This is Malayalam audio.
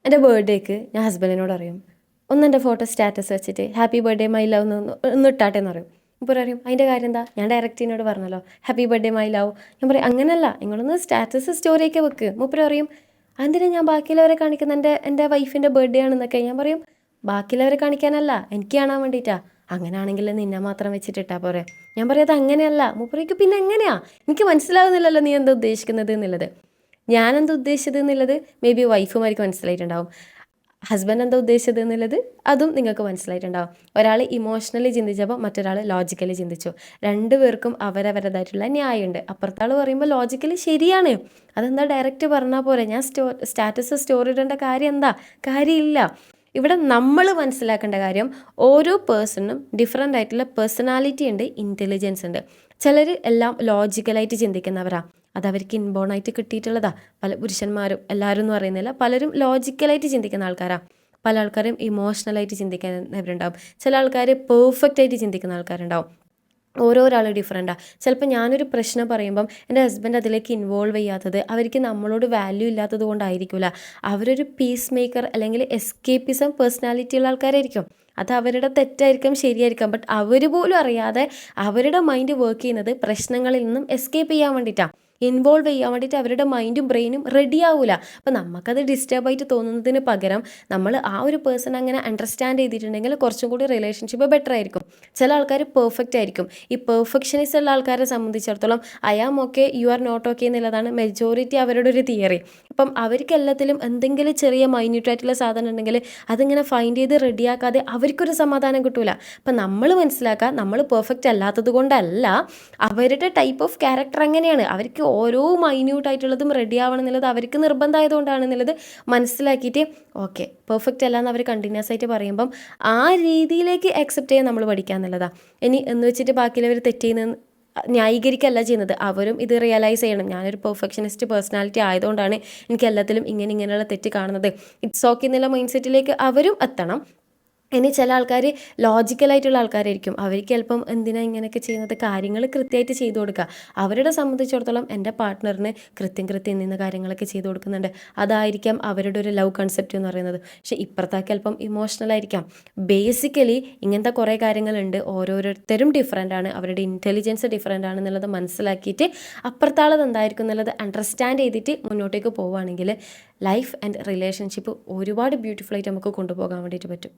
എൻ്റെ ബർത്ത്ഡേക്ക് ഞാൻ ഹസ്ബൻഡിനോട് പറയും, എൻ്റെ ഫോട്ടോ സ്റ്റാറ്റസ് വെച്ചിട്ട് ഹാപ്പി ബർത്ത്ഡേ മൈ ലവ് ഒന്ന് ഇട്ടാട്ടെ എന്ന് പറയും. ഇപ്പോൾ പറയും അതിൻ്റെ കാര്യം എന്താ, ഞാൻ ഡയറക്റ്റിനോട് പറഞ്ഞല്ലോ ഹാപ്പി ബർത്ത്ഡേ മൈ ലവ്. ഞാൻ പറയും അങ്ങനല്ല, നിങ്ങളൊന്ന് സ്റ്റാറ്റസ് സ്റ്റോറിയൊക്കെ വെക്ക്. മൂപ്പര് പറയും അതിന് ഞാൻ ബാക്കിയുള്ളവരെ കാണിക്കുന്ന എൻ്റെ വൈഫിൻ്റെ ബർത്ത്ഡേ ആണെന്നൊക്കെ. ഞാൻ പറയും ബാക്കിയുള്ളവരെ കാണിക്കാനല്ല, എനിക്ക് കാണാൻ വേണ്ടിയിട്ടാ. അങ്ങനെയാണെങ്കിൽ നിന്നെ മാത്രം വെച്ചിട്ടിട്ടാ പോരെ. ഞാൻ പറയും അത് അങ്ങനെയല്ല. മൂപ്പരയ്ക്ക് പിന്നെ എങ്ങനെയാ, എനിക്ക് മനസ്സിലാവുന്നില്ലല്ലോ നീ എന്താ ഉദ്ദേശിക്കുന്നത് എന്നുള്ളത്. ഞാനെന്താ ഉദ്ദേശിച്ചത് എന്നുള്ളത് മേ ബി വൈഫുമാർക്ക് മനസ്സിലായിട്ടുണ്ടാവും. ഹസ്ബൻഡ് എന്താ ഉദ്ദേശിച്ചത് എന്നുള്ളത് അതും നിങ്ങൾക്ക് മനസ്സിലായിട്ടുണ്ടാവും. ഒരാൾ ഇമോഷണലി ചിന്തിച്ചപ്പോൾ മറ്റൊരാൾ ലോജിക്കലി ചിന്തിച്ചു. രണ്ടുപേർക്കും അവരവരുടേതായിട്ടുള്ള ന്യായമുണ്ട്. അപ്പുറത്താൾ പറയുമ്പോൾ ലോജിക്കലി ശരിയാണ്. അതെന്താ ഡയറക്റ്റ് പറഞ്ഞാൽ പോരെ. ഞാൻ സ്റ്റാറ്റസ് സ്റ്റോറി ഇടേണ്ട കാര്യം എന്താ, കാര്യമില്ല. ഇവിടെ നമ്മൾ മനസ്സിലാക്കേണ്ട കാര്യം ഓരോ പേഴ്സണും ഡിഫറെൻ്റ് ആയിട്ടുള്ള പേഴ്സണാലിറ്റി ഉണ്ട്, ഇൻ്റലിജൻസ് ഉണ്ട്. ചിലർ എല്ലാം ലോജിക്കലായിട്ട് ചിന്തിക്കുന്നവരാണ്, അതവർക്ക് ഇൻബോണായിട്ട് കിട്ടിയിട്ടുള്ളതാ. പല പുരുഷന്മാരും എല്ലാവരും എന്ന് പറയുന്നില്ല, പലരും ലോജിക്കലായിട്ട് ചിന്തിക്കുന്ന ആൾക്കാരാണ്. പല ആൾക്കാരും ഇമോഷണലായിട്ട് ചിന്തിക്കുന്നവരുണ്ടാവും. ചില ആൾക്കാർ പെർഫെക്റ്റ് ആയിട്ട് ചിന്തിക്കുന്ന ആൾക്കാരുണ്ടാവും. ഓരോരാൾ ഡിഫറെൻറ്റാണ്. ചിലപ്പോൾ ഞാനൊരു പ്രശ്നം പറയുമ്പം എൻ്റെ ഹസ്ബൻഡ് അതിലേക്ക് ഇൻവോൾവ് ചെയ്യാത്തത് അവർക്ക് നമ്മളോട് വാല്യൂ ഇല്ലാത്തത് കൊണ്ടായിരിക്കില്ല. അവരൊരു പീസ് മേക്കർ അല്ലെങ്കിൽ എസ്കേപ്പിസം പേഴ്സണാലിറ്റി ഉള്ള ആൾക്കാരായിരിക്കും. അത് അവരുടെ തെറ്റായിരിക്കും, ശരിയായിരിക്കാം. ബട്ട് അവർ പോലും അറിയാതെ അവരുടെ മൈൻഡ് വർക്ക് ചെയ്യുന്നത് പ്രശ്നങ്ങളിൽ നിന്നും എസ്കേപ്പ് ചെയ്യാൻ വേണ്ടിയിട്ടാണ്, ഇൻവോൾവ് ചെയ്യാൻ വേണ്ടിയിട്ട്. അവരുടെ മൈൻഡും ബ്രെയിനും റെഡി ആവില്ല. അപ്പോൾ നമുക്കത് ഡിസ്റ്റർബായിട്ട് തോന്നുന്നതിന് പകരം നമ്മൾ ആ ഒരു പേഴ്സൺ അങ്ങനെ അണ്ടർസ്റ്റാൻഡ് ചെയ്തിട്ടുണ്ടെങ്കിൽ കുറച്ചും കൂടി റിലേഷൻഷിപ്പ് ബെറ്റർ ആയിരിക്കും. ചില ആൾക്കാർ പെർഫെക്റ്റ് ആയിരിക്കും. ഈ പെർഫെക്ഷനിസ്റ്റ് ഉള്ള ആൾക്കാരെ സംബന്ധിച്ചിടത്തോളം I am okay you are not okay എന്നുള്ളതാണ് മെജോറിറ്റി അവരുടെ ഒരു തിയറി. അപ്പം അവർക്ക് എല്ലാത്തിലും എന്തെങ്കിലും ചെറിയ മൈന്യൂട്ടായിട്ടുള്ള സാധനം ഉണ്ടെങ്കിൽ അതിങ്ങനെ ഫൈൻഡ് ചെയ്ത് റെഡിയാക്കാതെ അവർക്കൊരു സമാധാനം കിട്ടൂല. അപ്പം നമ്മൾ മനസ്സിലാക്കുക, നമ്മൾ പെർഫെക്റ്റ് അല്ലാത്തത് കൊണ്ടല്ല, അവരുടെ ടൈപ്പ് ഓഫ് ക്യാരക്ടർ അങ്ങനെയാണ്. അവർക്ക് ഓരോ മൈന്യൂട്ടായിട്ടുള്ളതും റെഡി ആവണം എന്നുള്ളത് അവർക്ക് നിർബന്ധമായതുകൊണ്ടാണെന്നുള്ളത് മനസ്സിലാക്കിയിട്ട് ഓക്കെ പെർഫെക്റ്റ് അല്ല എന്ന് അവർ കണ്ടിന്യൂസ് ആയിട്ട് പറയുമ്പം ആ രീതിയിലേക്ക് അക്സെപ്റ്റ് ചെയ്യാൻ നമ്മൾ പഠിക്കുക എന്നുള്ളതാണ്. ഇനി എന്ന് വെച്ചിട്ട് ബാക്കിയുള്ളവർ തെറ്റ് ചെയ്യുന്ന ന്യായീകരിക്കല്ല ചെയ്യുന്നത്. അവരും ഇത് റിയലൈസ് ചെയ്യണം, ഞാനൊരു പെർഫെക്ഷനിസ്റ്റ് പേഴ്സണാലിറ്റി ആയതുകൊണ്ടാണ് എനിക്ക് എല്ലാത്തിലും ഇങ്ങനെയുള്ള തെറ്റ് കാണുന്നത്. ഇറ്റ്സ് ഓക്കെ എന്നുള്ള മൈൻഡ് സെറ്റിലേക്ക് അവരും എത്തണം. ഇനി ചില ആൾക്കാർ ലോജിക്കലായിട്ടുള്ള ആൾക്കാരായിരിക്കും. അവർക്ക് ചിലപ്പം എന്തിനാ ഇങ്ങനെയൊക്കെ ചെയ്യുന്നത്, കാര്യങ്ങൾ കൃത്യമായിട്ട് ചെയ്തു കൊടുക്കുക. അവരുടെ സംബന്ധിച്ചിടത്തോളം എൻ്റെ പാർട്ട്ണറിന് കൃത്യം ഇന്ന കാര്യങ്ങളൊക്കെ ചെയ്തു കൊടുക്കുന്നുണ്ട്, അതായിരിക്കാം അവരുടെ ഒരു ലവ് കൺസെപ്റ്റ് എന്ന് പറയുന്നത്. പക്ഷേ ഇപ്പുറത്തെ ചിലപ്പം ഇമോഷണൽ ആയിരിക്കാം. ബേസിക്കലി ഇങ്ങനത്തെ കുറേ കാര്യങ്ങളുണ്ട്. ഓരോരുത്തരും ഡിഫറെൻ്റ് ആണ്, അവരുടെ ഇൻ്റലിജൻസ് ഡിഫറെൻ്റ് ആണെന്നുള്ളത് മനസ്സിലാക്കിയിട്ട് അപ്പുറത്താളത് എന്തായിരിക്കും എന്നുള്ളത് അണ്ടർസ്റ്റാൻഡ് ചെയ്തിട്ട് മുന്നോട്ടേക്ക് പോവുകയാണെങ്കിൽ ലൈഫ് ആൻഡ് റിലേഷൻഷിപ്പ് ഒരുപാട് ബ്യൂട്ടിഫുള്ളായിട്ട് നമുക്ക് കൊണ്ടുപോകാൻ വേണ്ടിയിട്ട് പറ്റും.